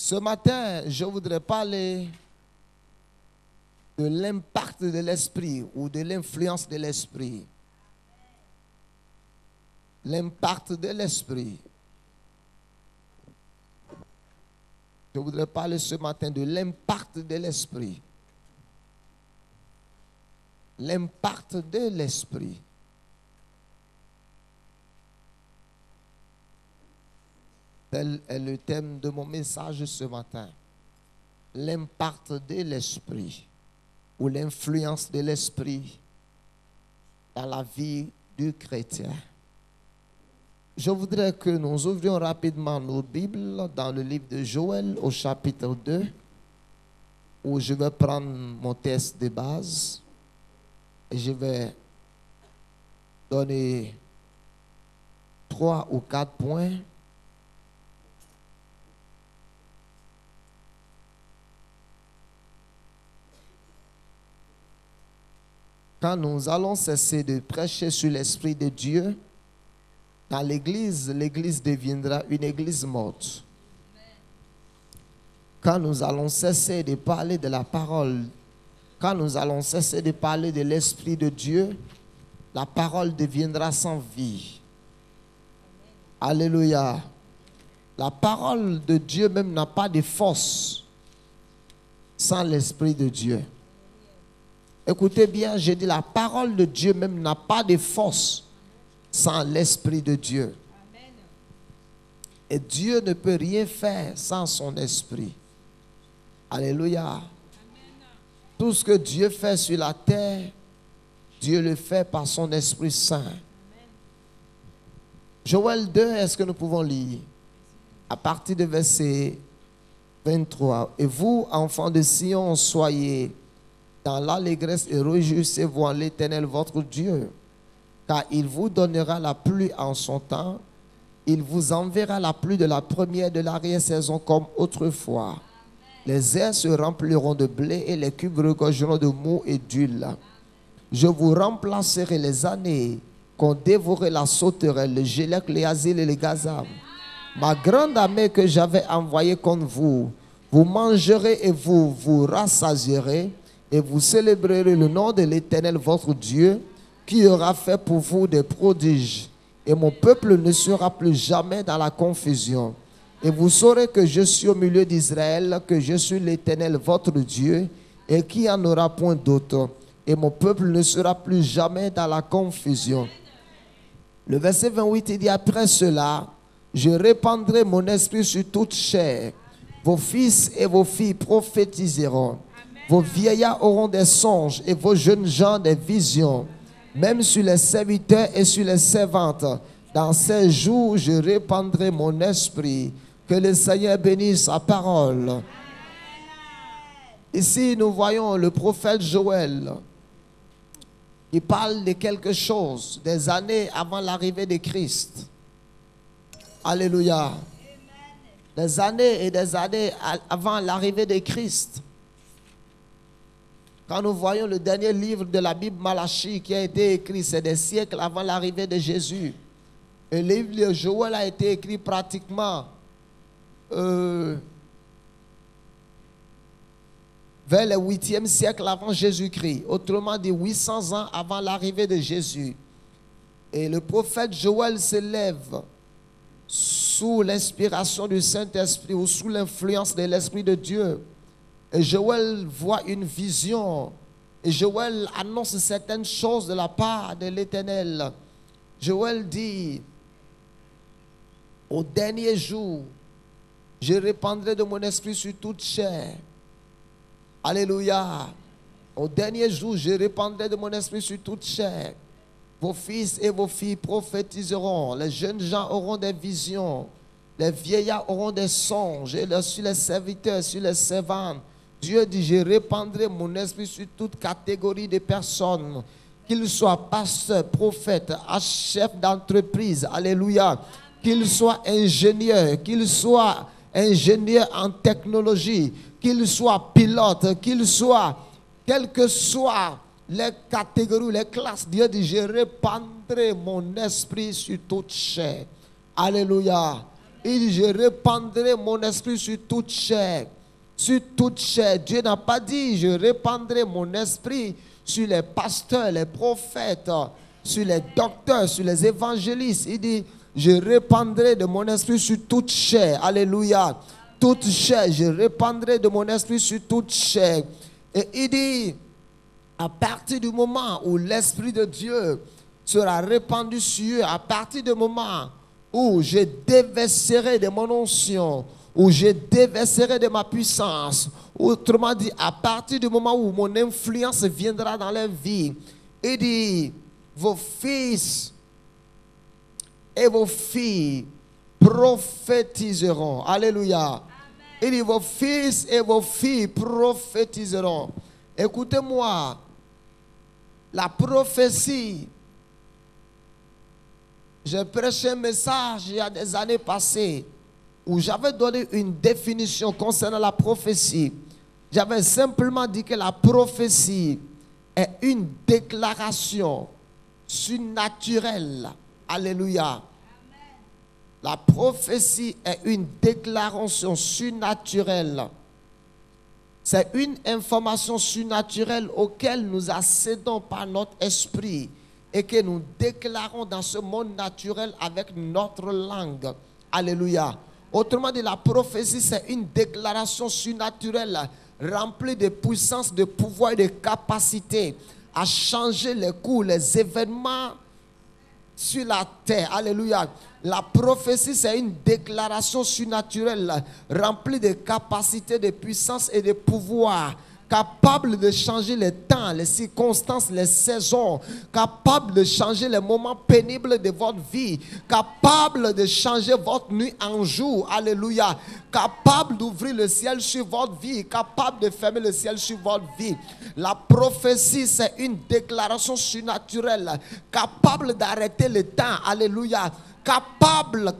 Ce matin, je voudrais parler de l'impact de l'esprit ou de l'influence de l'esprit. L'impact de l'esprit. Je voudrais parler ce matin de l'impact de l'esprit. L'impact de l'esprit. Tel est le thème de mon message ce matin. L'impact de l'esprit ou l'influence de l'esprit dans la vie du chrétien. Je voudrais que nous ouvrions rapidement nos Bibles dans le livre de Joël au chapitre 2, où je vais prendre mon texte de base et je vais donner 3 ou 4 points. Quand nous allons cesser de prêcher sur l'Esprit de Dieu, dans l'Église, l'Église deviendra une Église morte. Quand nous allons cesser de parler de la parole, quand nous allons cesser de parler de l'Esprit de Dieu, la parole deviendra sans vie. Alléluia. La parole de Dieu même n'a pas de force sans l'Esprit de Dieu. Écoutez bien, j'ai dit la parole de Dieu même n'a pas de force sans l'Esprit de Dieu. Amen. Et Dieu ne peut rien faire sans son Esprit. Alléluia. Amen. Tout ce que Dieu fait sur la terre, Dieu le fait par son Esprit Saint. Amen. Joël 2, est-ce que nous pouvons lire à partir de verset 23. Et vous, enfants de Sion, soyez dans l'allégresse et réjouissez-vous en l'Éternel votre Dieu, car il vous donnera la pluie en son temps, il vous enverra la pluie de la première de l'arrière-saison comme autrefois. Amen. Les airs se rempliront de blé et les cuves regorgeront de mou et d'huile. Je vous remplacerai les années qu'ont dévoré la sauterelle, le gélec, les asiles et les gazam. Ma grande armée que j'avais envoyée contre vous, vous mangerez et vous vous rassasierez, et vous célébrerez le nom de l'Éternel votre Dieu, qui aura fait pour vous des prodiges. Et mon peuple ne sera plus jamais dans la confusion. Et vous saurez que je suis au milieu d'Israël, que je suis l'Éternel votre Dieu, et qu'il n'y en aura point d'autre. Et mon peuple ne sera plus jamais dans la confusion. Le verset 28, il dit, après cela, je répandrai mon esprit sur toute chair. Vos fils et vos filles prophétiseront. Vos vieillards auront des songes et vos jeunes gens des visions. Même sur les serviteurs et sur les servantes. Dans ces jours, je répandrai mon esprit. Que le Seigneur bénisse sa parole. Ici, nous voyons le prophète Joël qui parle de quelque chose des années avant l'arrivée de Christ. Alléluia. Des années et des années avant l'arrivée de Christ. Quand nous voyons le dernier livre de la Bible, Malachie, qui a été écrit, c'est des siècles avant l'arrivée de Jésus. Et le livre de Joël a été écrit pratiquement vers le 8e siècle avant Jésus-Christ. Autrement dit, 800 ans avant l'arrivée de Jésus. Et le prophète Joël s'élève sous l'inspiration du Saint-Esprit ou sous l'influence de l'Esprit de Dieu. Et Joël voit une vision. Et Joël annonce certaines choses de la part de l'Éternel. Joël dit, au dernier jour, je répandrai de mon esprit sur toute chair. Alléluia. Au dernier jour, je répandrai de mon esprit sur toute chair. Vos fils et vos filles prophétiseront. Les jeunes gens auront des visions. Les vieillards auront des songes. Et sur les serviteurs, sur les servantes. Dieu dit, je répandrai mon esprit sur toute catégorie de personnes, qu'ils soient pasteurs, prophètes, chefs d'entreprise, alléluia, qu'ils soient ingénieurs en technologie, qu'ils soient pilotes, qu'ils soient, quelles que soient les catégories, les classes, Dieu dit, je répandrai mon esprit sur toute chair. Alléluia. Il dit, je répandrai mon esprit sur toute chair. Sur toute chair. Dieu n'a pas dit, je répandrai mon esprit sur les pasteurs, les prophètes, sur les docteurs, sur les évangélistes. Il dit, je répandrai de mon esprit sur toute chair. Alléluia. Toute chair, je répandrai de mon esprit sur toute chair. Et il dit, à partir du moment où l'Esprit de Dieu sera répandu sur eux, à partir du moment où je déverserai de mon onction, où je déverserai de ma puissance, autrement dit, à partir du moment où mon influence viendra dans leur vie, il dit, vos fils et vos filles prophétiseront. Alléluia. Amen. Il dit, vos fils et vos filles prophétiseront. Écoutez-moi, la prophétie, j'ai prêché un message il y a des années passées où j'avais donné une définition concernant la prophétie. J'avais simplement dit que la prophétie est une déclaration surnaturelle. Alléluia. Amen. La prophétie est une déclaration surnaturelle. C'est une information surnaturelle auquel nous accédons par notre esprit et que nous déclarons dans ce monde naturel avec notre langue. Alléluia. Autrement dit, la prophétie, c'est une déclaration surnaturelle remplie de puissance, de pouvoir et de capacité à changer les cours, les événements sur la terre. Alléluia. La prophétie, c'est une déclaration surnaturelle remplie de capacités, de puissance et de pouvoir, capable de changer les temps, les circonstances, les saisons, capable de changer les moments pénibles de votre vie, capable de changer votre nuit en jour. Alléluia. Capable d'ouvrir le ciel sur votre vie, capable de fermer le ciel sur votre vie. La prophétie, c'est une déclaration surnaturelle, capable d'arrêter le temps. Alléluia. Capable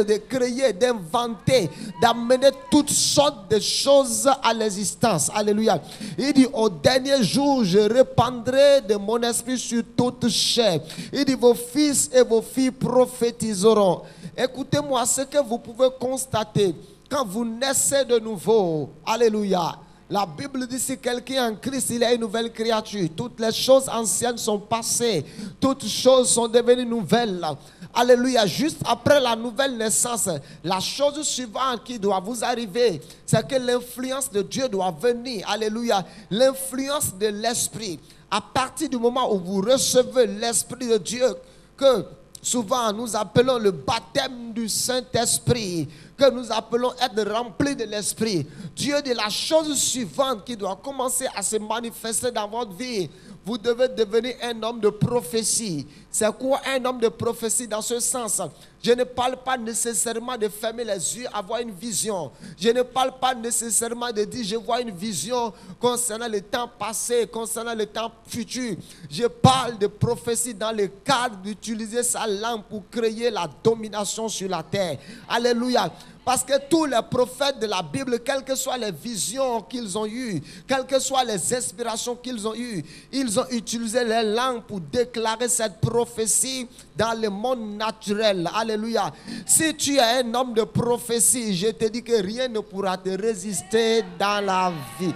de créer, d'inventer, d'amener toutes sortes de choses à l'existence. Alléluia. Il dit, au dernier jour, je répandrai de mon esprit sur toute chair. Il dit, vos fils et vos filles prophétiseront. Écoutez-moi, ce que vous pouvez constater quand vous naissez de nouveau. Alléluia. La Bible dit, si quelqu'un est en Christ, il est une nouvelle créature. Toutes les choses anciennes sont passées. Toutes choses sont devenues nouvelles. Alléluia. Juste après la nouvelle naissance, la chose suivante qui doit vous arriver, c'est que l'influence de Dieu doit venir. Alléluia. L'influence de l'Esprit. À partir du moment où vous recevez l'Esprit de Dieu, que souvent nous appelons le baptême du Saint-Esprit, que nous appelons être remplis de l'Esprit. Dieu dit, la chose suivante qui doit commencer à se manifester dans votre vie, vous devez devenir un homme de prophétie. C'est quoi un homme de prophétie dans ce sens? Je ne parle pas nécessairement de fermer les yeux, avoir une vision. Je ne parle pas nécessairement de dire je vois une vision concernant le temps passé, concernant le temps futur. Je parle de prophétie dans le cadre d'utiliser sa langue pour créer la domination sur la terre. Alléluia. Parce que tous les prophètes de la Bible, quelles que soient les visions qu'ils ont eues, quelles que soient les inspirations qu'ils ont eues, ils ont utilisé les langues pour déclarer cette prophétie dans le monde naturel. Alléluia. Si tu es un homme de prophétie, je te dis que rien ne pourra te résister dans la vie.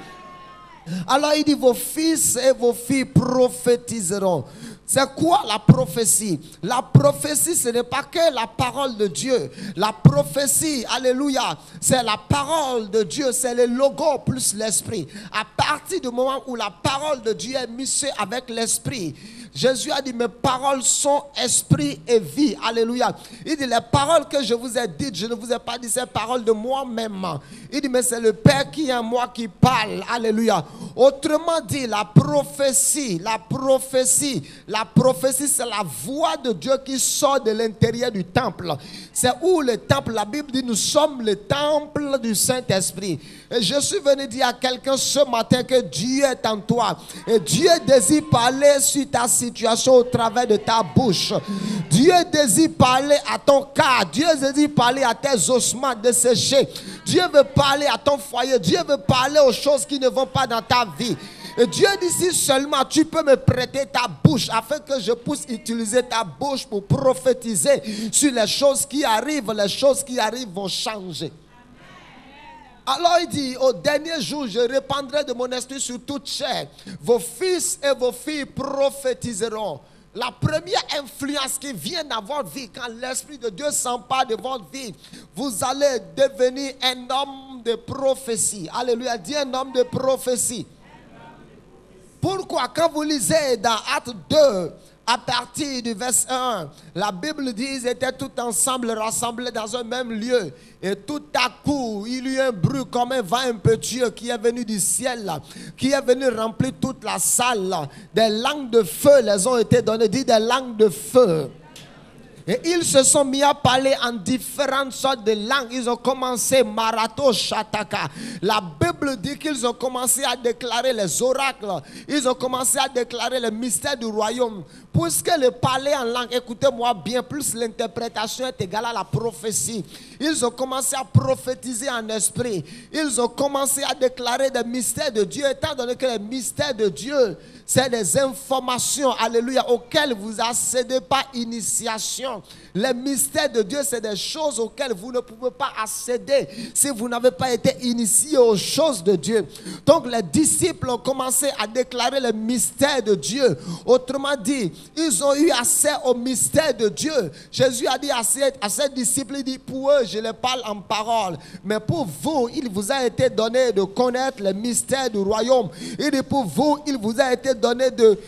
Alors il dit, vos fils et vos filles prophétiseront. C'est quoi la prophétie? La prophétie, ce n'est pas que la parole de Dieu. La prophétie, alléluia, c'est la parole de Dieu, c'est le logo plus l'esprit. À partir du moment où la parole de Dieu est mixée avec l'esprit, Jésus a dit, mes paroles sont esprit et vie. Alléluia. Il dit, les paroles que je vous ai dites, je ne vous ai pas dit ces paroles de moi-même. Il dit, mais c'est le Père qui est en moi qui parle. Alléluia. Autrement dit, la prophétie, c'est la voix de Dieu qui sort de l'intérieur du temple. C'est où le temple? La Bible dit, nous sommes le temple du Saint-Esprit. Et je suis venu dire à quelqu'un ce matin que Dieu est en toi. Et Dieu désire parler sur ta situation au travers de ta bouche. Dieu désire parler à ton cas. Dieu désire parler à tes ossements desséchés. Dieu veut parler à ton foyer. Dieu veut parler aux choses qui ne vont pas dans ta vie. Et Dieu dit, si seulement tu peux me prêter ta bouche afin que je puisse utiliser ta bouche pour prophétiser sur les choses qui arrivent vont changer. Alors il dit, au dernier jour, je répandrai de mon esprit sur toute chair. Vos fils et vos filles prophétiseront. La première influence qui vient dans votre vie, quand l'Esprit de Dieu s'empare de votre vie, vous allez devenir un homme de prophétie. Alléluia, dis un homme de prophétie. Pourquoi? Quand vous lisez dans Actes 2, à partir du verset 1, la Bible dit qu'ils étaient tous ensemble rassemblés dans un même lieu. Et tout à coup, il y eut un bruit comme un vent impétueux qui est venu du ciel, là, qui est venu remplir toute la salle. Là. Des langues de feu les ont été données, dit des langues de feu. Et ils se sont mis à parler en différentes sortes de langues. Ils ont commencé Marato Shataka. La Bible dit qu'ils ont commencé à déclarer les oracles. Ils ont commencé à déclarer le mystère du royaume. Puisque le parler en langue, écoutez-moi bien, plus l'interprétation est égale à la prophétie. Ils ont commencé à prophétiser en esprit. Ils ont commencé à déclarer des mystères de Dieu. Étant donné que les mystères de Dieu, c'est des informations, alléluia, auxquelles vous accédez par initiation. Les mystères de Dieu, c'est des choses auxquelles vous ne pouvez pas accéder si vous n'avez pas été initié aux choses de Dieu. Donc les disciples ont commencé à déclarer les mystères de Dieu. Autrement dit, ils ont eu accès aux mystères de Dieu. Jésus a dit à ses disciples, il dit, pour eux, je les parle en parole. Mais pour vous, il vous a été donné de connaître les mystères du royaume. Il dit, pour vous, il vous a été donné de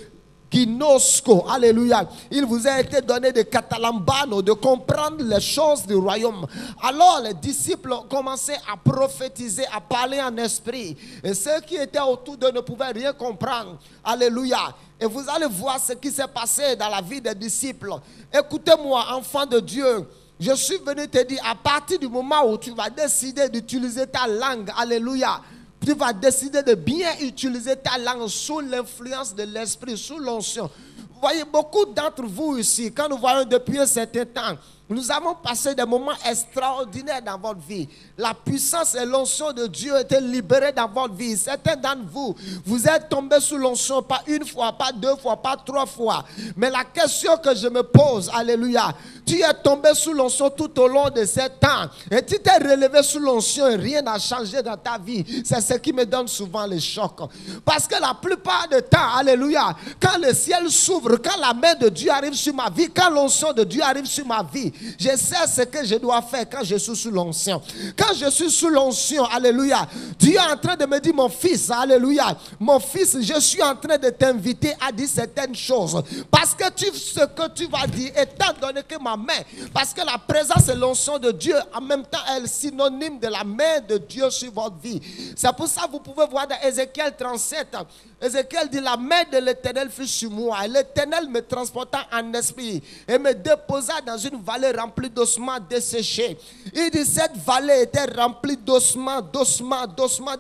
Ginosco, alléluia. Il vous a été donné de Catalambano, de comprendre les choses du royaume. Alors les disciples ont commencé à prophétiser, à parler en esprit. Et ceux qui étaient autour d'eux ne pouvaient rien comprendre. Alléluia. Et vous allez voir ce qui s'est passé dans la vie des disciples. Écoutez-moi, enfant de Dieu. Je suis venu te dire, à partir du moment où tu vas décider d'utiliser ta langue, alléluia, tu vas décider de bien utiliser ta langue sous l'influence de l'esprit, sous l'onction. Vous voyez, beaucoup d'entre vous ici, quand nous voyons depuis un certain temps, nous avons passé des moments extraordinaires dans votre vie. La puissance et l'onction de Dieu étaient libérées dans votre vie. Certains d'entre vous, vous êtes tombés sous l'onction, pas une fois, pas deux fois, pas trois fois. Mais la question que je me pose, alléluia, tu es tombé sous l'onction tout au long de ces temps. Et tu t'es relevé sous l'onction et rien n'a changé dans ta vie. C'est ce qui me donne souvent les chocs. Parce que la plupart du temps, alléluia, quand le ciel s'ouvre, quand la main de Dieu arrive sur ma vie, quand l'onction de Dieu arrive sur ma vie, je sais ce que je dois faire quand je suis sous l'onction. Quand je suis sous l'onction, alléluia, Dieu est en train de me dire, mon fils, alléluia, mon fils, je suis en train de t'inviter à dire certaines choses. Parce que ce que tu vas dire, étant donné que ma main, parce que la présence et l'onction de Dieu, en même temps, elle est synonyme de la main de Dieu sur votre vie. C'est pour ça que vous pouvez voir dans Ézéchiel 37, Ézéchiel dit, la main de l'Éternel fut sur moi. L'Éternel me transporta en esprit et me déposa dans une vallée remplie d'ossements desséchés. Il dit, cette vallée était remplie d'ossements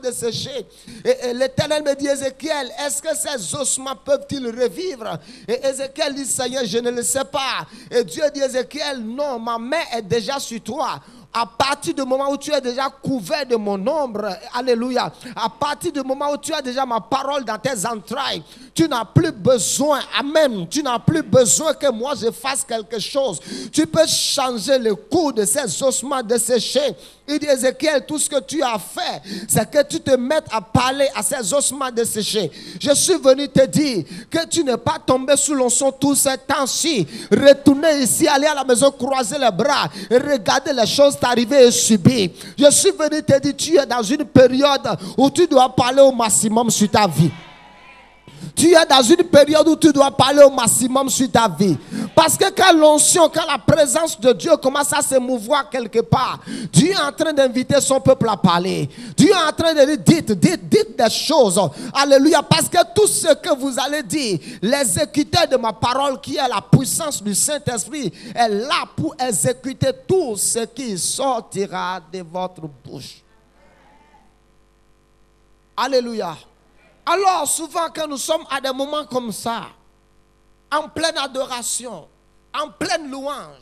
desséchés. Et l'Éternel me dit, Ézéchiel, est-ce que ces ossements peuvent-ils revivre? Et Ézéchiel dit, Seigneur, je ne le sais pas. Et Dieu dit, Ézéchiel, non, ma main est déjà sur toi. À partir du moment où tu es déjà couvert de mon ombre, alléluia, à partir du moment où tu as déjà ma parole dans tes entrailles, tu n'as plus besoin, amen, tu n'as plus besoin que moi je fasse quelque chose. Tu peux changer le cours de ces ossements desséchés. Il dit, Ézéchiel, tout ce que tu as fait, c'est que tu te mettes à parler à ces ossements desséchés. Je suis venu te dire que tu n'es pas tombé sous l'onction tout ce temps-ci. Retournez ici, allez à la maison, croiser les bras et regardez les choses t'arriver et subir. Je suis venu te dire, tu es dans une période où tu dois parler au maximum sur ta vie. Tu es dans une période où tu dois parler au maximum sur ta vie. Parce que quand l'onction, quand la présence de Dieu commence à se mouvoir quelque part, Dieu est en train d'inviter son peuple à parler. Dieu est en train de dire, dites des choses. Alléluia. Parce que tout ce que vous allez dire, l'exécuteur de ma parole, qui est la puissance du Saint-Esprit, est là pour exécuter tout ce qui sortira de votre bouche. Alléluia. Alors souvent quand nous sommes à des moments comme ça, en pleine adoration, en pleine louange,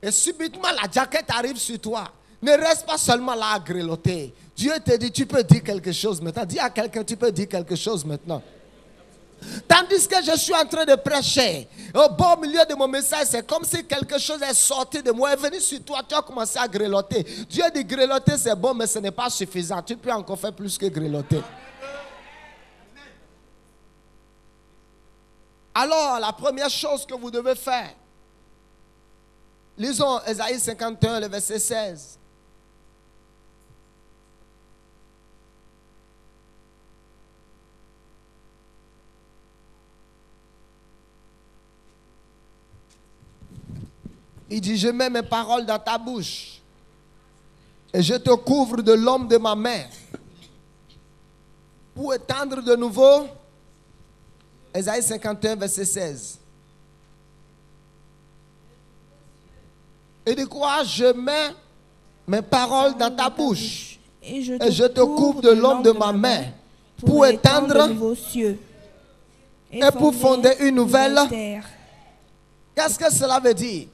et subitement la jaquette arrive sur toi, ne reste pas seulement là à grelotter. Dieu te dit, tu peux dire quelque chose maintenant. Dis à quelqu'un, tu peux dire quelque chose maintenant. Tandis que je suis en train de prêcher, au beau milieu de mon message, c'est comme si quelque chose est sorti de moi, est venu sur toi, tu as commencé à grelotter. Dieu dit grelotter c'est bon, mais ce n'est pas suffisant. Tu peux encore faire plus que grelotter. Alors, la première chose que vous devez faire, lisons Ésaïe 51, le verset 16. Il dit, je mets mes paroles dans ta bouche et je te couvre de l'homme de ma main pour étendre de nouveau. Ésaïe 51, verset 16. Il dit quoi? Je mets mes paroles dans ta bouche et je te couvre de l'homme de ma main pour étendre de nouveaux cieux et pour fonder une nouvelle terre. Qu'est-ce que cela veut dire?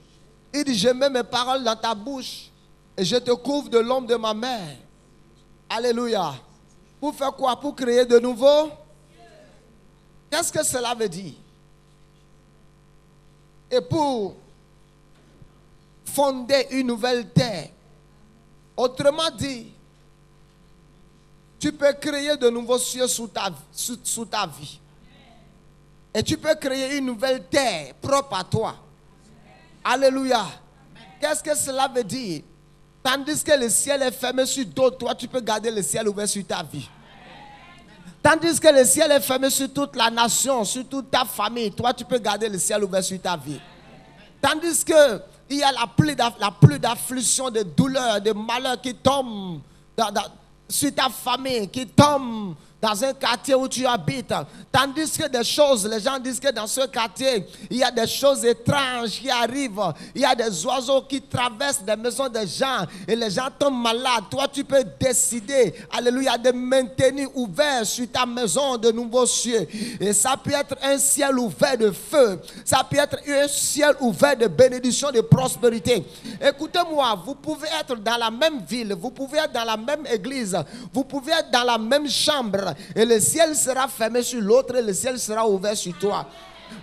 Il dit, je mets mes paroles dans ta bouche et je te couvre de l'homme de ma main. Alléluia. Pour faire quoi? Pour créer de nouveau. Qu'est-ce que cela veut dire? Et pour fonder une nouvelle terre. Autrement dit, tu peux créer de nouveaux cieux sous ta vie. Et tu peux créer une nouvelle terre propre à toi. Alléluia. Qu'est-ce que cela veut dire? Tandis que le ciel est fermé sur d'autres, toi tu peux garder le ciel ouvert sur ta vie. Tandis que le ciel est fermé sur toute la nation, sur toute ta famille, toi tu peux garder le ciel ouvert sur ta vie. Tandis que il y a la pluie d'affliction, de douleur, de malheur qui tombe sur ta famille, qui tombe dans un quartier où tu habites. Tandis que des choses, les gens disent que dans ce quartier, il y a des choses étranges qui arrivent. Il y a des oiseaux qui traversent des maisons des gens et les gens tombent malades. Toi, tu peux décider, alléluia, de maintenir ouvert sur ta maison de nouveaux cieux. Et ça peut être un ciel ouvert de feu. Ça peut être un ciel ouvert de bénédiction, de prospérité. Écoutez-moi, vous pouvez être dans la même ville, vous pouvez être dans la même église, vous pouvez être dans la même chambre. Et le ciel sera fermé sur l'autre et le ciel sera ouvert sur toi.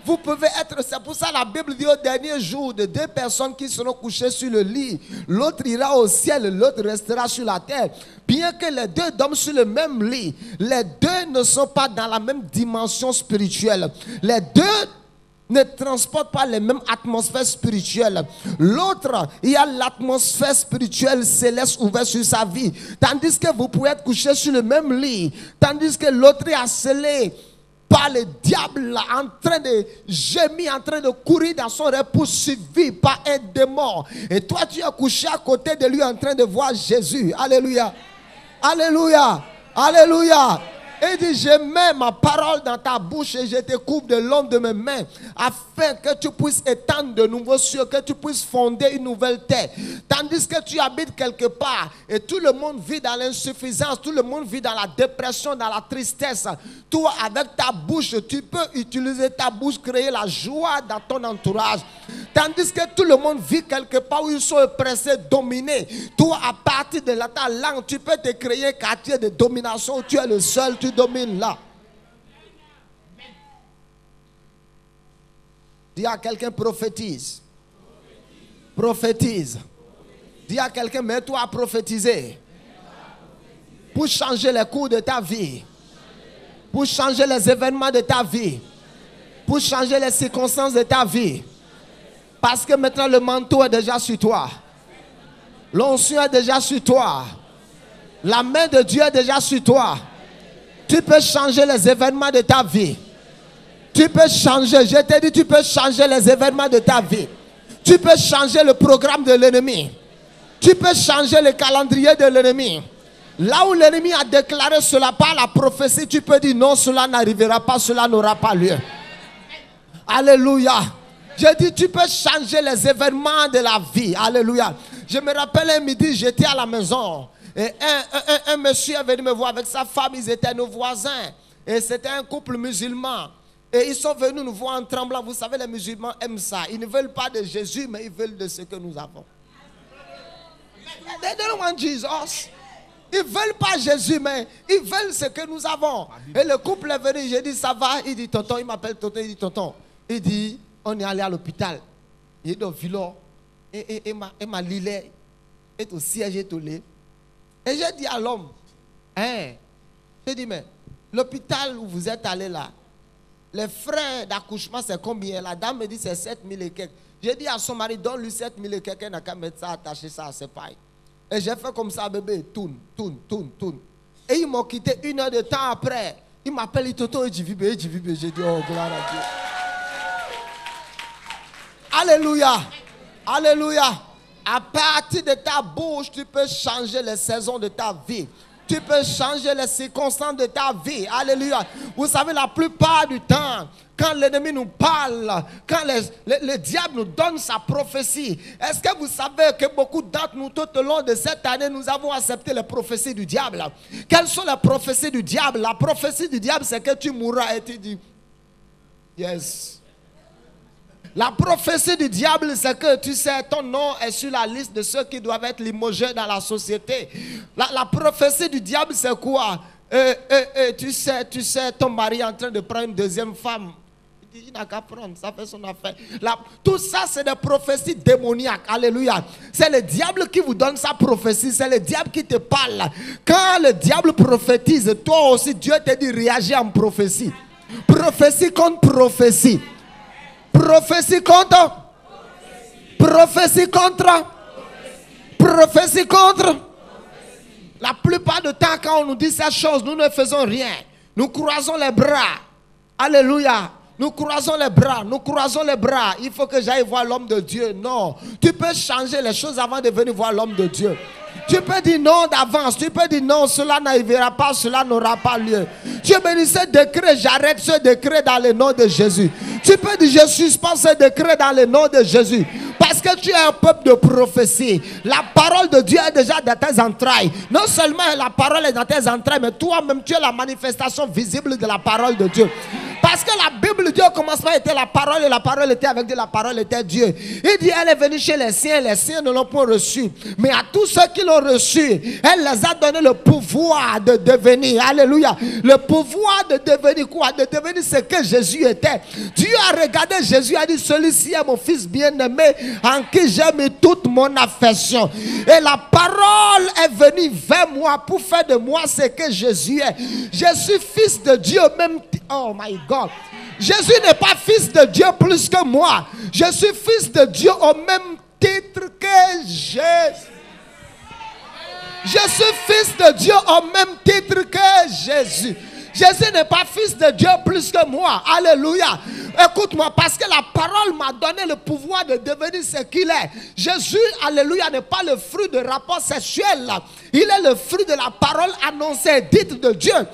Vous pouvez être, c'est pour ça la Bible dit au dernier jour de deux personnes qui seront couchées sur le lit. L'autre ira au ciel, l'autre restera sur la terre. Bien que les deux dorment sur le même lit, les deux ne sont pas dans la même dimension spirituelle. Les deux ne transportent pas les mêmes atmosphères spirituelles. L'autre, il y a l'atmosphère spirituelle céleste ouverte sur sa vie. Tandis que vous pouvez être couché sur le même lit. Tandis que l'autre est scellé par le diable, en train de gémir, en train de courir dans son rêve poursuivi par un démon. Et toi, tu es couché à côté de lui en train de voir Jésus. Alléluia. Alléluia. Alléluia. Et il dit, je mets ma parole dans ta bouche et je te couvre de l'homme de mes mains, afin que tu puisses étendre de nouveaux cieux, que tu puisses fonder une nouvelle terre. Tandis que tu habites quelque part et tout le monde vit dans l'insuffisance, tout le monde vit dans la dépression, dans la tristesse. Toi, avec ta bouche, tu peux utiliser ta bouche, créer la joie dans ton entourage. Tandis que tout le monde vit quelque part où ils sont oppressés, dominés. Toi, à partir de ta langue, tu peux te créer un quartier de domination où tu es le seul, tu domines là. Dis à quelqu'un, prophétise. Prophétise. Dis à quelqu'un, mets-toi à prophétiser. Pour changer les cours de ta vie. Pour changer les événements de ta vie. Pour changer les circonstances de ta vie. Parce que maintenant le manteau est déjà sur toi. L'onction est déjà sur toi. La main de Dieu est déjà sur toi. Tu peux changer les événements de ta vie. Tu peux changer, je t'ai dit, tu peux changer les événements de ta vie. Tu peux changer le programme de l'ennemi. Tu peux changer le calendrier de l'ennemi. Là où l'ennemi a déclaré cela par la prophétie, tu peux dire non, cela n'arrivera pas, cela n'aura pas lieu. Alléluia. Je dis, tu peux changer les événements de la vie. Alléluia. Je me rappelle un midi, j'étais à la maison. Et un monsieur est venu me voir avec sa femme, ils étaient nos voisins. Et c'était un couple musulman. Et ils sont venus nous voir en tremblant. Vous savez, les musulmans aiment ça. Ils ne veulent pas de Jésus, mais ils veulent de ce que nous avons. They don't want Jesus. Ils ne veulent pas Jésus, mais ils veulent ce que nous avons. Et le couple est venu, j'ai dit, ça va? Il dit, tonton, il m'appelle tonton, il dit, tonton. Il dit, on est allé à l'hôpital. Il est dans le village. Et ma lilée est au siège étoilé. Et j'ai dit à l'homme, hein, j'ai dit, mais l'hôpital où vous êtes allé là, les frais d'accouchement, c'est combien? La dame me dit, c'est 7 000 et quelques. J'ai dit à son mari, donne-lui 7 000 et quelques, il n'a qu'à mettre ça, attacher ça à ses pailles. Et j'ai fait comme ça, bébé, tourne. Et ils m'ont quitté 1 heure de temps après. Il m'appelle, il tonton, j'ai dit, j'ai dit, oh, gloire à Dieu. Alléluia. Alléluia. À partir de ta bouche, tu peux changer les saisons de ta vie. Tu peux changer les circonstances de ta vie. Alléluia. Vous savez, la plupart du temps, quand l'ennemi nous parle, quand le diable nous donne sa prophétie, est-ce que vous savez que beaucoup d'entre nous, tout au long de cette année, nous avons accepté les prophéties du diable? Quelles sont les prophéties du diable? La prophétie du diable, c'est que tu mourras et tu dis, yes. La prophétie du diable, c'est que tu sais, ton nom est sur la liste de ceux qui doivent être limogés dans la société. La prophétie du diable, c'est quoi? Tu sais, ton mari est en train de prendre une deuxième femme. Il n'a qu'à prendre, ça fait son affaire. Tout ça, c'est des prophéties démoniaques. Alléluia. C'est le diable qui vous donne sa prophétie. C'est le diable qui te parle. Quand le diable prophétise, toi aussi, Dieu te dit réagis en prophétie. Prophétie contre prophétie. Prophétie contre. Prophétie contre. Prophétie contre. La plupart du temps, quand on nous dit ces choses, nous ne faisons rien. Nous croisons les bras. Alléluia. Nous croisons les bras, nous croisons les bras. Il faut que j'aille voir l'homme de Dieu. Non, tu peux changer les choses avant de venir voir l'homme de Dieu. Tu peux dire non d'avance. Tu peux dire non, cela n'arrivera pas, cela n'aura pas lieu. Tu peux dire ce décret, j'arrête ce décret dans le nom de Jésus. Tu peux dire je suspends ce décret dans le nom de Jésus. Parce que tu es un peuple de prophétie. La parole de Dieu est déjà dans tes entrailles. Non seulement la parole est dans tes entrailles, mais toi-même tu es la manifestation visible de la parole de Dieu. Parce que la Bible de Dieu au commencement était la parole et la parole était avec Dieu, la parole était Dieu. Il dit elle est venue chez les siens ne l'ont pas reçu. Mais à tous ceux qui l'ont reçu, elle les a donné le pouvoir de devenir. Alléluia. Le pouvoir de devenir quoi? De devenir ce que Jésus était. Dieu a regardé Jésus, a dit celui-ci est mon fils bien-aimé en qui j'ai mis toute mon affection. Et la parole est venue vers moi pour faire de moi ce que Jésus est. Je suis fils de Dieu même. Oh my God. Jésus n'est pas fils de Dieu plus que moi. Je suis fils de Dieu au même titre que Jésus. Je suis fils de Dieu au même titre que Jésus. Jésus n'est pas fils de Dieu plus que moi. Alléluia. Écoute-moi, parce que la parole m'a donné le pouvoir de devenir ce qu'il est. Jésus, alléluia, n'est pas le fruit de rapport sexuel. Il est le fruit de la parole annoncée, dite de Dieu. 1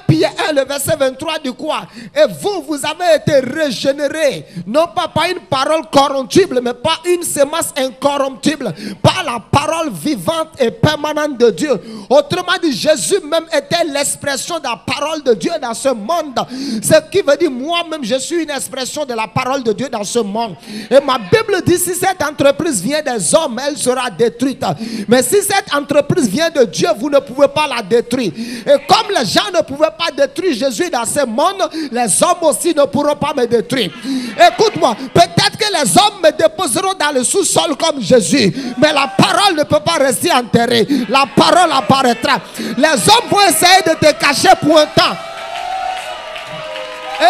Pierre 1, le verset 23 dit quoi? Et vous avez été régénérés, non pas par une parole corruptible, mais par une semence incorruptible, par la parole vivante et permanente de Dieu. Autrement dit, Jésus même était l'expression de la parole de Dieu dans ce monde. Ce qui veut dire, moi-même, je suis une expression de la parole de Dieu dans ce monde. Et ma Bible dit, si cette entreprise vient des hommes, elle sera détruite. Mais si cette entreprise vient de Dieu, vous ne pouvez pas la détruire. Et comme les gens ne pouvaient pas détruire Jésus dans ce monde, les hommes aussi ne pourront pas me détruire. Écoute-moi, peut-être que les hommes me déposeront dans le sous-sol comme Jésus, mais la parole ne peut pas rester enterrée. La parole apparaîtra. Les hommes vont essayer de te cacher pour un temps.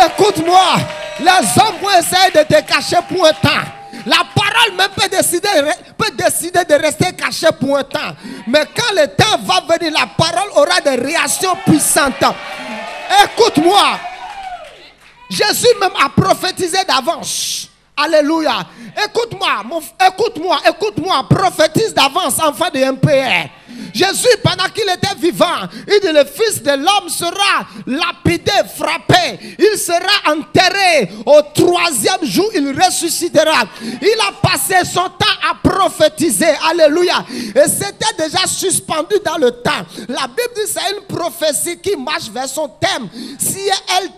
Écoute-moi, les hommes vont essayer de te cacher pour un temps. La parole même peut décider de rester cachée pour un temps. Mais quand le temps va venir, la parole aura des réactions puissantes. Écoute-moi. Jésus même a prophétisé d'avance. Alléluia. Écoute-moi, prophétise d'avance, enfant de MPR. Jésus, pendant qu'il était vivant, il dit le Fils de l'homme sera lapidé, frappé. Il sera enterré. Au 3e jour, il ressuscitera. Il a passé son temps à prophétiser. Alléluia. Et c'était déjà suspendu dans le temps. La Bible dit que c'est une prophétie qui marche vers son thème. Si elle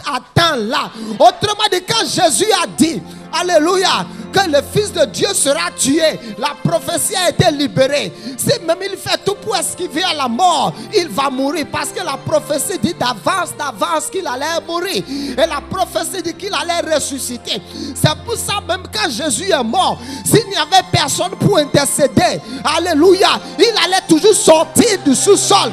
attend là. Autrement dit, quand Jésus a dit, alléluia, que le Fils de Dieu sera tué, la prophétie a été libérée. Si même il fait tout pour esquiver à la mort, il va mourir. Parce que la prophétie dit d'avance qu'il allait mourir. Et la prophétie dit qu'il allait ressusciter. C'est pour ça même quand Jésus est mort, s'il n'y avait personne pour intercéder, alléluia, il allait toujours sortir du sous-sol.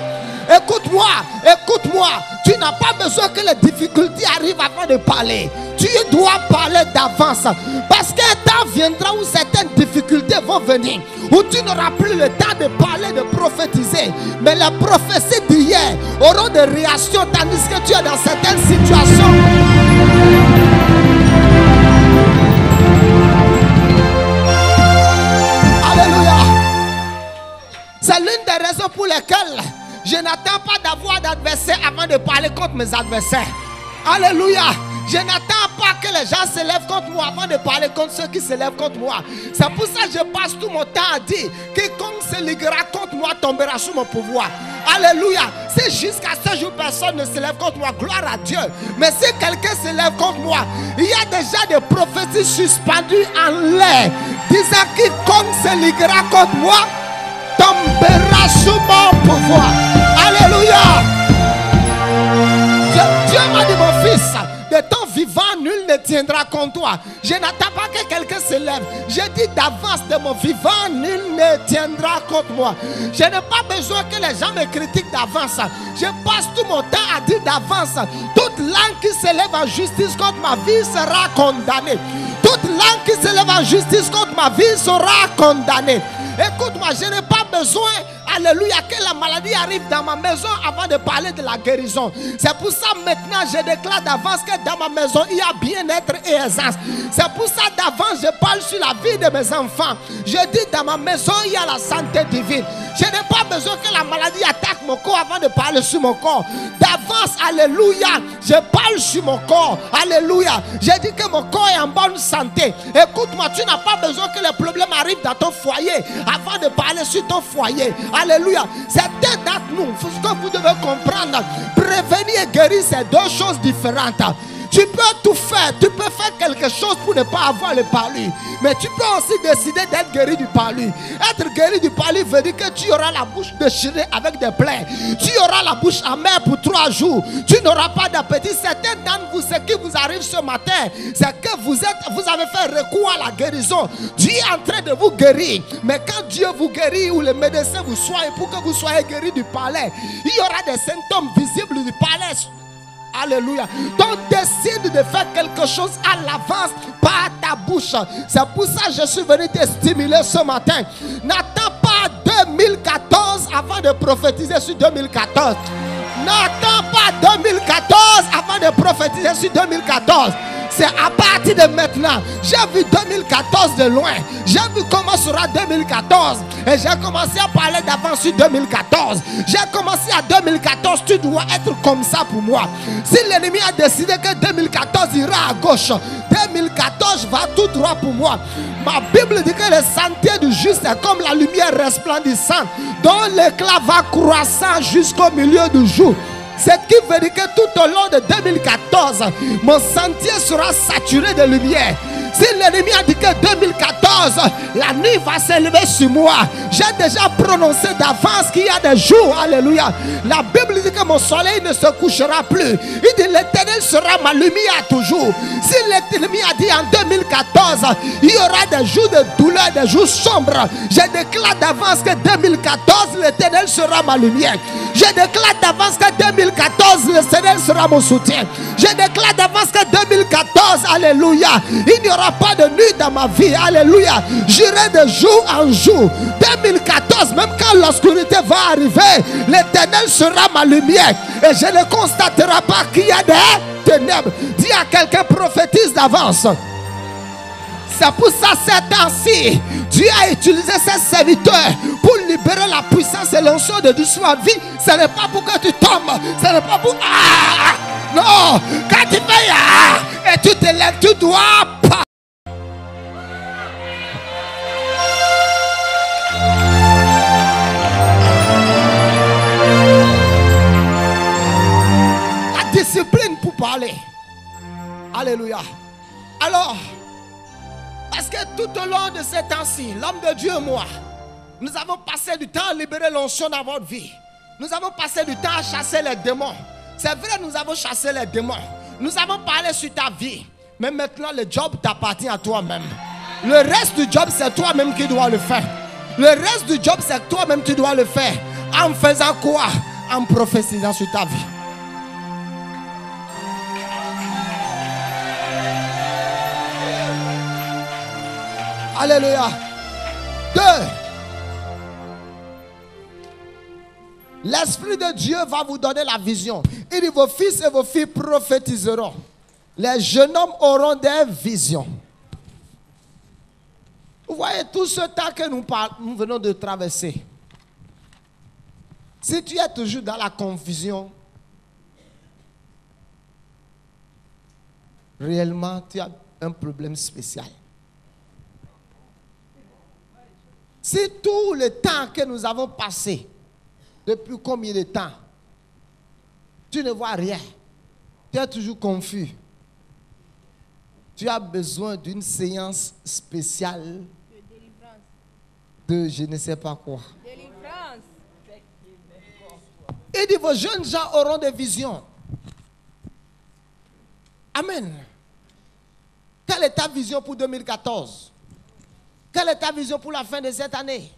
Écoute-moi, écoute-moi. Tu n'as pas besoin que les difficultés arrivent avant de parler. Tu dois parler d'avance. Parce qu'un temps viendra où certaines difficultés vont venir. Où tu n'auras plus le temps de parler, de prophétiser. Mais les prophéties d'hier auront des réactions tandis que tu es dans certaines situations. Alléluia. C'est l'une des raisons pour lesquelles je n'attends pas d'avoir d'adversaires avant de parler contre mes adversaires. Alléluia. Je n'attends pas que les gens se lèvent contre moi avant de parler contre ceux qui se lèvent contre moi. C'est pour ça que je passe tout mon temps à dire: quiconque se liguera contre moi tombera sous mon pouvoir. Alléluia. Si jusqu'à ce jour personne ne se lève contre moi, gloire à Dieu. Mais si quelqu'un se lève contre moi, il y a déjà des prophéties suspendues en l'air disant: quiconque se liguera contre moi tombera sous mon pouvoir. Alléluia. Dieu m'a dit: mon fils, de ton vivant, nul ne tiendra contre toi. Je n'attends pas que quelqu'un se lève. Je dis d'avance, de mon vivant, nul ne tiendra contre moi. Je n'ai pas besoin que les gens me critiquent d'avance. Je passe tout mon temps à dire d'avance: toute langue qui se lève en justice contre ma vie sera condamnée. Toute langue qui se lève en justice contre ma vie sera condamnée. Écoute-moi, je n'ai pas besoin, alléluia, que la maladie arrive dans ma maison avant de parler de la guérison. C'est pour ça maintenant je déclare d'avance que dans ma maison il y a bien-être et aisance. C'est pour ça d'avance je parle sur la vie de mes enfants. Je dis dans ma maison il y a la santé divine. Je n'ai pas besoin que la maladie attaque mon corps avant de parler sur mon corps. D'avance, alléluia, je parle sur mon corps. Alléluia. Je dis que mon corps est en bonne santé. Écoute-moi, tu n'as pas besoin que les problèmes arrivent dans ton foyer avant de parler sur ton foyer. Alléluia. Certains d'entre nous, ce que vous devez comprendre, prévenir et guérir, c'est deux choses différentes. Tu peux tout faire, tu peux faire quelque chose pour ne pas avoir le palu. Mais tu peux aussi décider d'être guéri du palu. Être guéri du palu veut dire que tu auras la bouche déchirée avec des plaies. Tu auras la bouche amère pour 3 jours. Tu n'auras pas d'appétit. Certains d'entre vous, ce qui vous arrive ce matin, c'est que vous avez fait recours à la guérison. Dieu est en train de vous guérir. Mais quand Dieu vous guérit ou les médecins vous soignent pour que vous soyez guéri du palais, il y aura des symptômes visibles du palais. Alléluia. Donc décide de faire quelque chose à l'avance par ta bouche. C'est pour ça que je suis venu te stimuler ce matin. N'attends pas 2014 avant de prophétiser sur 2014. N'attends pas 2014 avant de prophétiser sur 2014. C'est à partir de maintenant. J'ai vu 2014 de loin. J'ai vu comment sera 2014. Et j'ai commencé à parler d'avance sur 2014. J'ai commencé à 2014. Tu dois être comme ça pour moi. Si l'ennemi a décidé que 2014 ira à gauche, 2014 va tout droit pour moi. Ma Bible dit que le sentier du juste est comme la lumière resplendissante, dont l'éclat va croissant jusqu'au milieu du jour. Ce qui veut dire que tout au long de 2014, mon sentier sera saturé de lumière. Si l'ennemi a dit que 2014, la nuit va s'élever sur moi, j'ai déjà prononcé d'avance qu'il y a des jours, alléluia. La Bible dit que mon soleil ne se couchera plus. Il dit l'Éternel sera ma lumière toujours. Si l'ennemi a dit en 2014, il y aura des jours de douleur, des jours sombres, je déclare d'avance que 2014, l'Éternel sera ma lumière. Je déclare d'avance que 2014, l'Éternel sera mon soutien. Je déclare d'avance que 2014, alléluia, il n'y aura pas de nuit dans ma vie, alléluia. J'irai de jour en jour. 2014, même quand l'obscurité va arriver, l'Éternel sera ma lumière. Et je ne constaterai pas qu'il y a des ténèbres. Dis à quelqu'un, prophétise d'avance. C'est pour ça, ces temps-ci, Dieu a utilisé ses serviteurs pour libérer la puissance et l'onction de Dieu sur la vie. Ce n'est pas pour que tu tombes. Ce n'est pas pour... Ah! Non! Quand tu fais... Ah! Et tu te lèves, tu dois pas. parler. Alléluia. Alors, parce que tout au long de ces temps-ci, l'homme de Dieu et moi, nous avons passé du temps à libérer l'onction dans votre vie. Nous avons passé du temps à chasser les démons. C'est vrai, nous avons chassé les démons. Nous avons parlé sur ta vie. Mais maintenant, le job t'appartient à toi-même. Le reste du job, c'est toi-même qui dois le faire. Le reste du job, c'est toi-même qui dois le faire. En faisant quoi? En prophétisant sur ta vie. Alléluia. 2. L'Esprit de Dieu va vous donner la vision. Il dit, vos fils et vos filles prophétiseront. Les jeunes hommes auront des visions. Vous voyez tout ce temps que nous venons de traverser. Si tu es toujours dans la confusion, réellement tu as un problème spécial. Si tout le temps que nous avons passé, depuis combien de temps, tu ne vois rien, tu es toujours confus, tu as besoin d'une séance spéciale de je ne sais pas quoi. Délivrance. Il dit, vos jeunes gens auront des visions. Amen. Quelle est ta vision pour 2014? Quelle est ta vision pour la fin de cette année?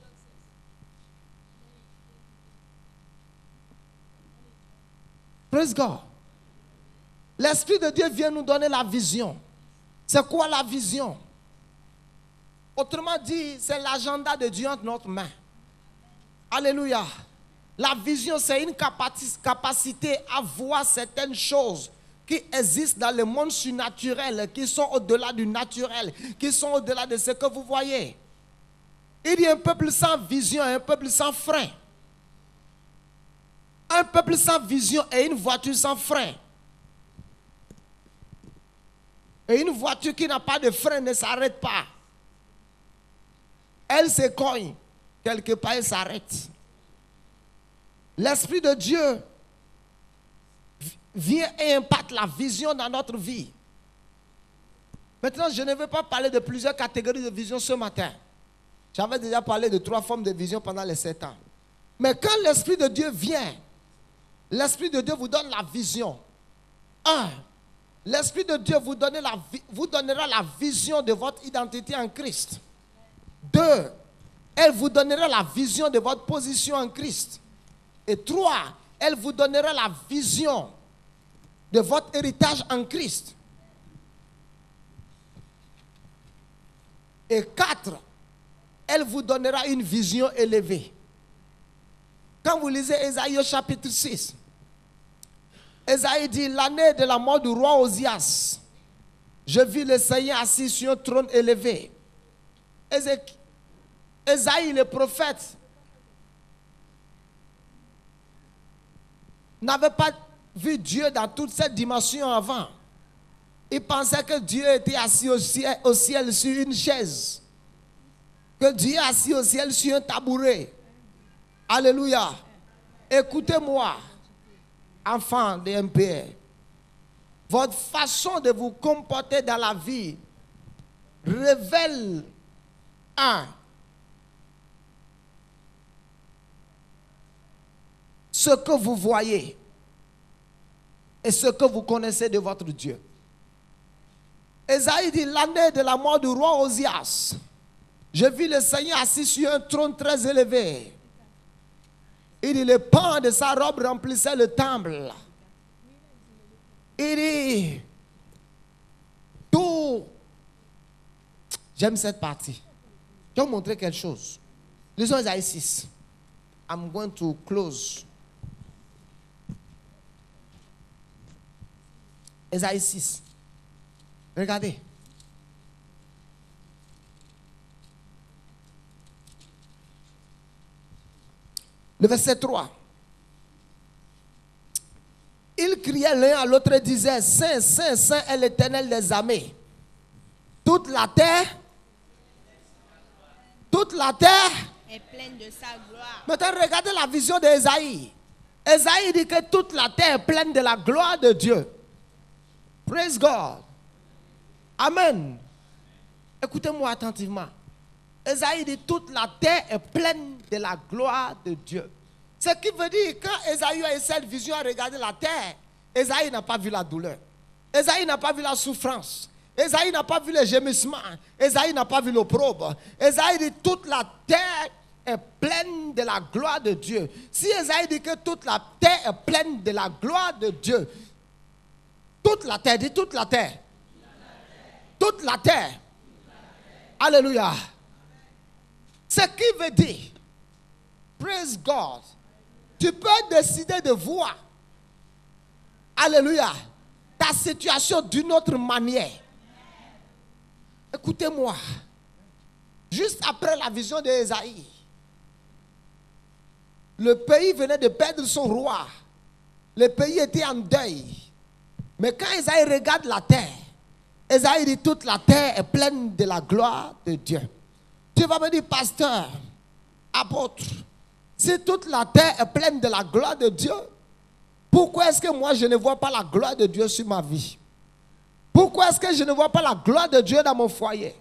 Praise God. L'Esprit de Dieu vient nous donner la vision. C'est quoi la vision? Autrement dit, c'est l'agenda de Dieu entre notre main. Alléluia. La vision, c'est une capacité à voir certaines choses qui existent dans le monde surnaturel, qui sont au-delà du naturel, qui sont au-delà de ce que vous voyez. Il y a un peuple sans vision et un peuple sans frein. Un peuple sans vision et une voiture sans frein. Et une voiture qui n'a pas de frein ne s'arrête pas. Elle se cogne. Quelque part, elle s'arrête. L'Esprit de Dieu vient et impacte la vision dans notre vie. Maintenant, je ne veux pas parler de plusieurs catégories de vision ce matin. J'avais déjà parlé de 3 formes de vision pendant les 7 ans. Mais quand l'Esprit de Dieu vient, l'Esprit de Dieu vous donne la vision. 1. L'Esprit de Dieu vous donnera la vision de votre identité en Christ. 2. Elle vous donnera la vision de votre position en Christ. Et 3. Elle vous donnera la vision de votre héritage en Christ. Et 4. Elle vous donnera une vision élevée. Quand vous lisez Ésaïe au chapitre 6, Ésaïe dit, l'année de la mort du roi Osias, je vis le Seigneur assis sur un trône élevé. Ésaïe, le prophète, n'avait pas vu Dieu dans toute cette dimension avant. Il pensait que Dieu était assis au ciel sur une chaise. Que Dieu est assis au ciel sur un tabouret. Alléluia. Écoutez-moi, enfants de MPR. Votre façon de vous comporter dans la vie révèle ce que vous voyez et ce que vous connaissez de votre Dieu. Ésaïe dit, l'année de la mort du roi Osias, je vis le Seigneur assis sur un trône très élevé. Il dit, le pan de sa robe remplissait le temple. Il dit, tout. J'aime cette partie. Je vais vous montrer quelque chose. Lisons Ésaïe 6. I'm going to close. Ésaïe 6. Regardez. Le verset 3. Ils criaient l'un à l'autre et disaient, Saint, Saint, Saint est l'Éternel des armées. Toute la terre est pleine de sa gloire. Maintenant, regardez la vision d'Ésaïe. Ésaïe dit que toute la terre est pleine de la gloire de Dieu. Praise God. Amen. Écoutez-moi attentivement. Ésaïe dit toute la terre est pleine de la gloire de Dieu. Ce qui veut dire que quand Ésaïe a eu cette vision à regarder la terre, Ésaïe n'a pas vu la douleur. Ésaïe n'a pas vu la souffrance. Ésaïe n'a pas vu les gémissements. Ésaïe n'a pas vu l'opprobre. Ésaïe dit toute la terre est pleine de la gloire de Dieu. Si Ésaïe dit que toute la terre est pleine de la gloire de Dieu, toute la terre, dit toute la terre. Toute la terre. Alléluia. Ce qui veut dire, praise God, tu peux décider de voir, alléluia, ta situation d'une autre manière. Écoutez-moi, juste après la vision d'Ésaïe, le pays venait de perdre son roi. Le pays était en deuil. Mais quand Ésaïe regarde la terre, Ésaïe dit toute la terre est pleine de la gloire de Dieu. Tu vas me dire, pasteur, apôtre, si toute la terre est pleine de la gloire de Dieu, pourquoi est-ce que moi je ne vois pas la gloire de Dieu sur ma vie? Pourquoi est-ce que je ne vois pas la gloire de Dieu dans mon foyer?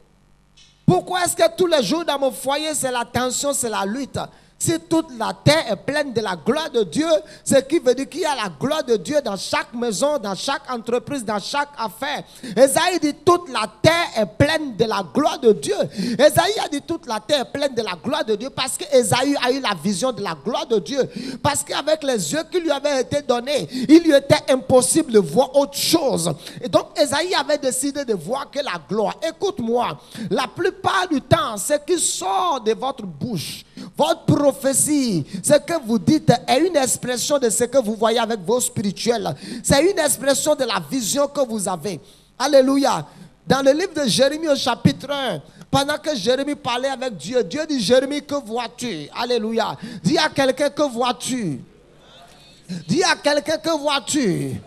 Pourquoi est-ce que tous les jours dans mon foyer c'est la tension, c'est la lutte? Si toute la terre est pleine de la gloire de Dieu, ce qui veut dire qu'il y a la gloire de Dieu dans chaque maison, dans chaque entreprise, dans chaque affaire. Ésaïe dit toute la terre est pleine de la gloire de Dieu. Ésaïe a dit toute la terre est pleine de la gloire de Dieu parce que Ésaïe a eu la vision de la gloire de Dieu. Parce qu'avec les yeux qui lui avaient été donnés, il lui était impossible de voir autre chose. Et donc Ésaïe avait décidé de voir que la gloire. Écoute-moi, la plupart du temps, ce qui sort de votre bouche, votre prophétie, ce que vous dites est une expression de ce que vous voyez avec vos spirituels. C'est une expression de la vision que vous avez. Alléluia. Dans le livre de Jérémie au chapitre 1, pendant que Jérémie parlait avec Dieu, Dieu dit, Jérémie, que vois-tu? Alléluia. Dis à quelqu'un, que vois-tu? Dis à quelqu'un, que vois-tu?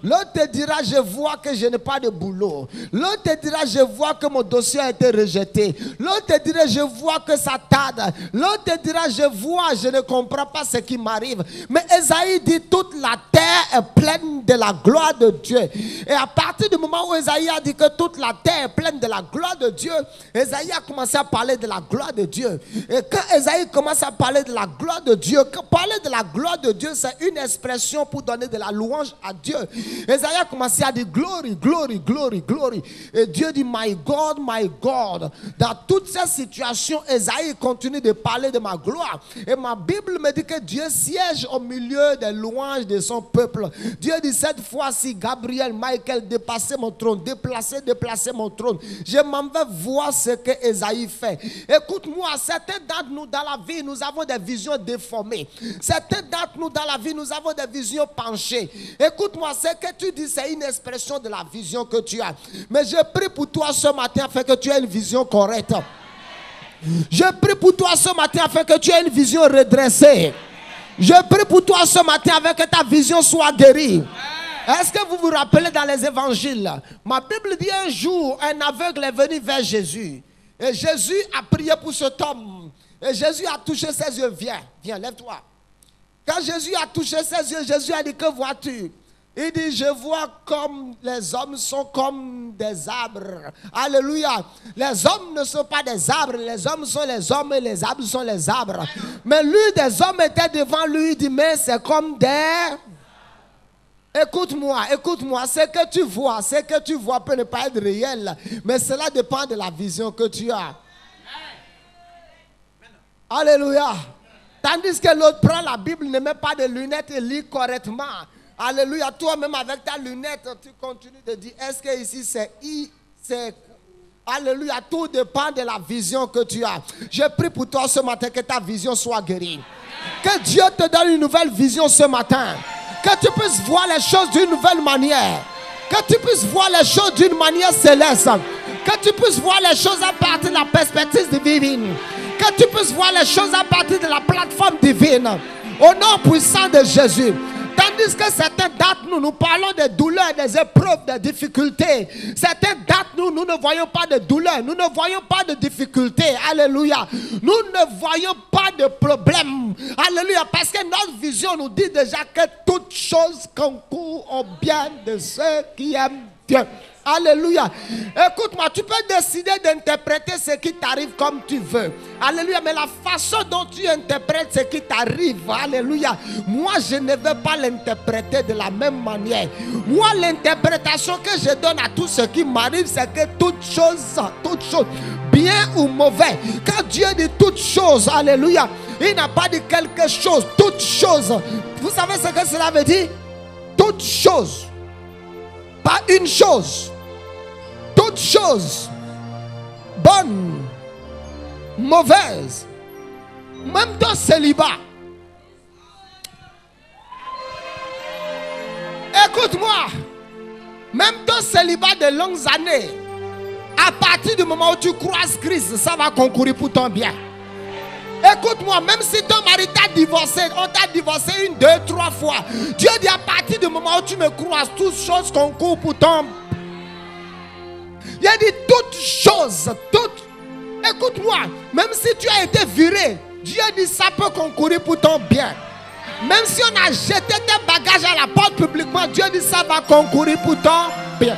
L'autre te dira, je vois que je n'ai pas de boulot. L'autre te dira, je vois que mon dossier a été rejeté. L'autre te dira, je vois que ça tarde. L'autre te dira, je vois, je ne comprends pas ce qui m'arrive. Mais Ésaïe dit, toute la terre est pleine de la gloire de Dieu. Et à partir du moment où Ésaïe a dit que toute la terre est pleine de la gloire de Dieu, Ésaïe a commencé à parler de la gloire de Dieu. Et quand Ésaïe commence à parler de la gloire de Dieu, parler de la gloire de Dieu, c'est une expression pour donner de la louange à Dieu. Ésaïe a commencé à dire glory, glory, glory, glory. Et Dieu dit my God, my God. Dans toutes ces situations, Ésaïe continue de parler de ma gloire. Et ma Bible me dit que Dieu siège au milieu des louanges de son peuple. Dieu dit cette fois-ci, Gabriel, Michael, dépassez mon trône, déplacez mon trône. Je m'en vais voir ce que Ésaïe fait. Écoute-moi, certains d'entre nous dans la vie, nous avons des visions déformées. Certains d'entre nous dans la vie, nous avons des visions penchées. Écoute-moi, ce que tu dis, c'est une expression de la vision que tu as. Mais je prie pour toi ce matin afin que tu aies une vision correcte. Je prie pour toi ce matin afin que tu aies une vision redressée. Je prie pour toi ce matin afin que ta vision soit guérie. Est-ce que vous vous rappelez dans les évangiles? Ma Bible dit un jour, un aveugle est venu vers Jésus. Et Jésus a prié pour cet homme. Et Jésus a touché ses yeux. Viens, viens, lève-toi. Quand Jésus a touché ses yeux, Jésus a dit, que vois-tu? Il dit, je vois comme les hommes sont comme des arbres. Alléluia. Les hommes ne sont pas des arbres. Les hommes sont les hommes et les arbres sont les arbres. Mais lui, des hommes étaient devant lui. Il dit, mais c'est comme des... Écoute-moi, écoute-moi. Ce que tu vois peut ne pas être réel. Mais cela dépend de la vision que tu as. Alléluia. Tandis que l'autre prend la Bible, ne met pas de lunettes et lit correctement. Alléluia, toi-même avec ta lunette, tu continues de dire, est-ce que ici c'est I, c'est... Alléluia, tout dépend de la vision que tu as. Je prie pour toi ce matin que ta vision soit guérie. Que Dieu te donne une nouvelle vision ce matin. Que tu puisses voir les choses d'une nouvelle manière. Que tu puisses voir les choses d'une manière céleste. Que tu puisses voir les choses à partir de la perspective divine. Que tu puisses voir les choses à partir de la plateforme divine. Au nom puissant de Jésus. Tandis que certains d'entre nous, nous parlons des douleurs, des épreuves, des difficultés. Certains d'entre nous, nous ne voyons pas de douleurs, nous ne voyons pas de difficultés. Alléluia. Nous ne voyons pas de problème. Alléluia. Parce que notre vision nous dit déjà que toutes choses concourent au bien de ceux qui aiment Dieu. Alléluia. Écoute-moi, tu peux décider d'interpréter ce qui t'arrive comme tu veux. Alléluia. Mais la façon dont tu interprètes ce qui t'arrive, alléluia, moi je ne vais pas l'interpréter de la même manière. Moi, l'interprétation que je donne à tout ce qui m'arrive, c'est que toute chose, bien ou mauvais, quand Dieu dit toute chose, alléluia, il n'a pas dit quelque chose, toute chose. Vous savez ce que cela veut dire? Toute chose. Pas une chose, toute chose, bonne, mauvaise, même ton célibat. Écoute-moi, même ton célibat de longues années, à partir du moment où tu croises Christ, ça va concourir pour ton bien. Écoute-moi, même si ton mari t'a divorcé, on t'a divorcé 1, 2, 3 fois, Dieu dit à partir du moment où tu me croises, toutes choses concourent pour ton. Il a dit toutes choses, toutes. Écoute-moi, même si tu as été viré, Dieu dit ça peut concourir pour ton bien. Même si on a jeté tes bagages à la porte publiquement, Dieu dit ça va concourir pour ton bien.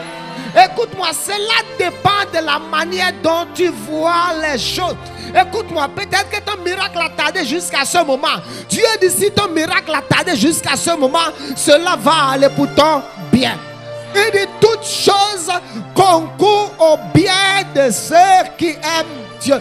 Écoute-moi, cela dépend de la manière dont tu vois les choses. Écoute-moi, peut-être que ton miracle a tardé jusqu'à ce moment. Dieu dit si ton miracle a tardé jusqu'à ce moment, cela va aller pour ton bien. Il dit toutes choses concourent au bien de ceux qui aiment Dieu.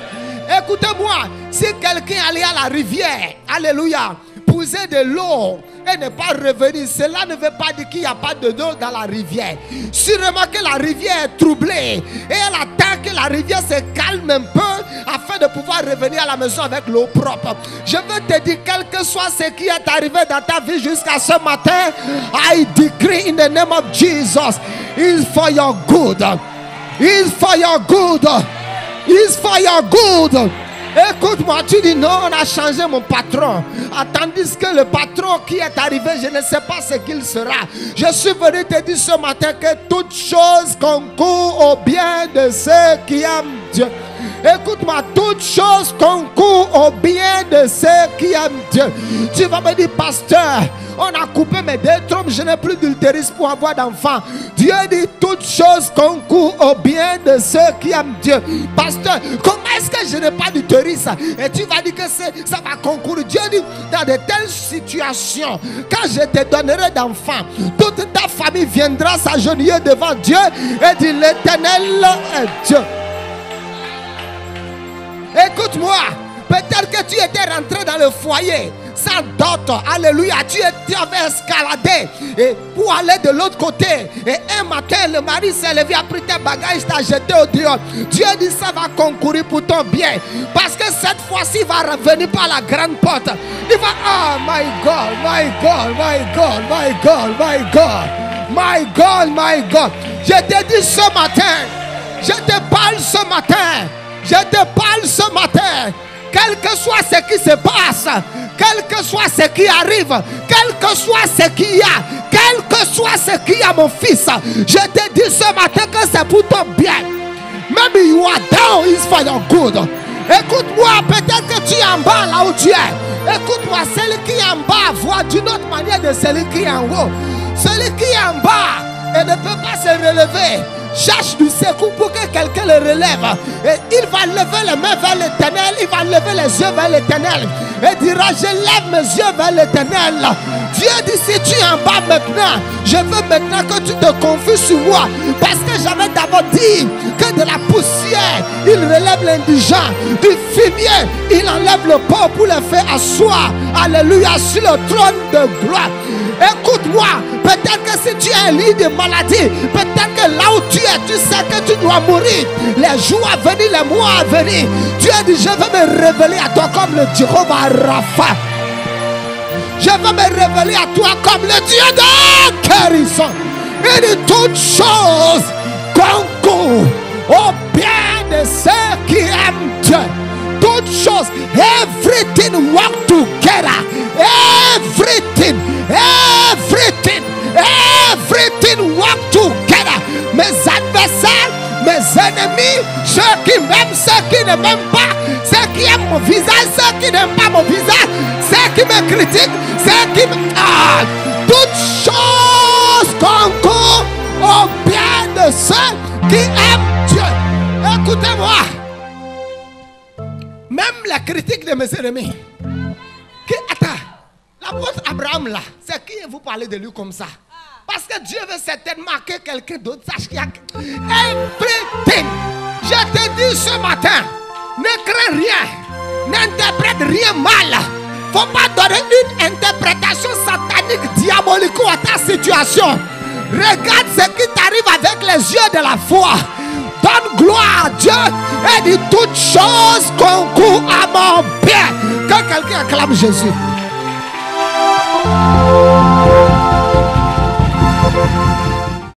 Écoutez-moi, si quelqu'un allait à la rivière, alléluia, puiser de l'eau et ne pas revenir, cela ne veut pas dire qu'il n'y a pas de l'eau dans la rivière. Sûrement que la rivière est troublée et elle attend que la rivière se calme un peu afin de pouvoir revenir à la maison avec l'eau propre. Je veux te dire, quel que soit ce qui est arrivé dans ta vie jusqu'à ce matin, I decree in the name of Jesus, it's for your good. It's for your good. It's for your good. Écoute-moi, tu dis non, on a changé mon patron. Tandis que le patron qui est arrivé, je ne sais pas ce qu'il sera. Je suis venu te dire ce matin que toutes choses concourent au bien de ceux qui aiment Dieu. Écoute-moi, toutes choses concourent au bien de ceux qui aiment Dieu. Tu vas me dire, pasteur, on a coupé mes 2 trompes, je n'ai plus d'ultérus pour avoir d'enfants. Dieu dit, toutes choses concourent au bien de ceux qui aiment Dieu. Pasteur, comment est-ce que je n'ai pas d'ultérus? Et tu vas dire que ça va concourir. Dieu dit, dans de telles situations, quand je te donnerai d'enfants, toute ta famille viendra s'agenouiller devant Dieu et dire, l'Éternel est Dieu. Écoute-moi, peut-être que tu étais rentré dans le foyer sans dot, alléluia, tu avais escaladé et pour aller de l'autre côté, et un matin le mari s'est levé, a pris tes bagages, t'a jeté au dehors. Dieu dit ça va concourir pour ton bien, parce que cette fois-ci il va revenir par la grande porte. Il va, oh my God, my God, my God, my God, my God, my God, my God. Je te dis ce matin, je te parle ce matin, je te parle ce matin, quel que soit ce qui se passe, quel que soit ce qui arrive, quel que soit ce qu'il y a, quel que soit ce qu'il y a, mon fils, je te dis ce matin que c'est pour ton bien. Maybe you are down, it's for your good. Écoute-moi, peut-être que tu es en bas là où tu es. Écoute-moi, celui qui est en bas voit d'une autre manière de celui qui est en haut. Celui qui est en bas et ne peut pas se relever cherche du secours pour que quelqu'un le relève. Et il va lever les mains vers l'Éternel. Il va lever les yeux vers l'Éternel. Et dira, je lève mes yeux vers l'Éternel. Dieu dit, si tu es en bas maintenant, je veux maintenant que tu te confies sur moi. Parce que j'avais d'abord dit que de la poussière, il relève l'indigent. Du fumier, il enlève le pauvre pour le faire asseoir. Alléluia, sur le trône de gloire. Écoute-moi, peut-être que si tu es un lit de maladie, peut-être que là où tu es, tu sais que tu dois mourir. Les jours à venir, les mois à venir, Dieu dit, je vais me révéler à toi comme le Jéhovah Rapha. Je vais me révéler à toi comme le Dieu de guérison. Et de toutes choses concourent au bien de ceux qui aiment Dieu. Toutes choses, everything work together. Everything ennemis, ceux qui m'aiment, ceux qui ne m'aiment pas, ceux qui aiment mon visage, ceux qui n'aiment pas mon visage, ceux qui me critiquent, ceux qui me... toutes choses concourent au bien de ceux qui aiment Dieu. Écoutez-moi. Même la critique de mes ennemis. Attends, l'apôtre Abraham là, c'est qui vous parlez de lui comme ça? Parce que Dieu veut certainement que quelqu'un d'autre sache qu'il y a everything. Je te dis ce matin, ne crains rien, n'interprète rien mal. Faut pas donner une interprétation satanique, diabolique à ta situation. Regarde ce qui t'arrive avec les yeux de la foi. Donne gloire à Dieu et dit toutes choses concourent à mon bien. Que quelqu'un acclame Jésus.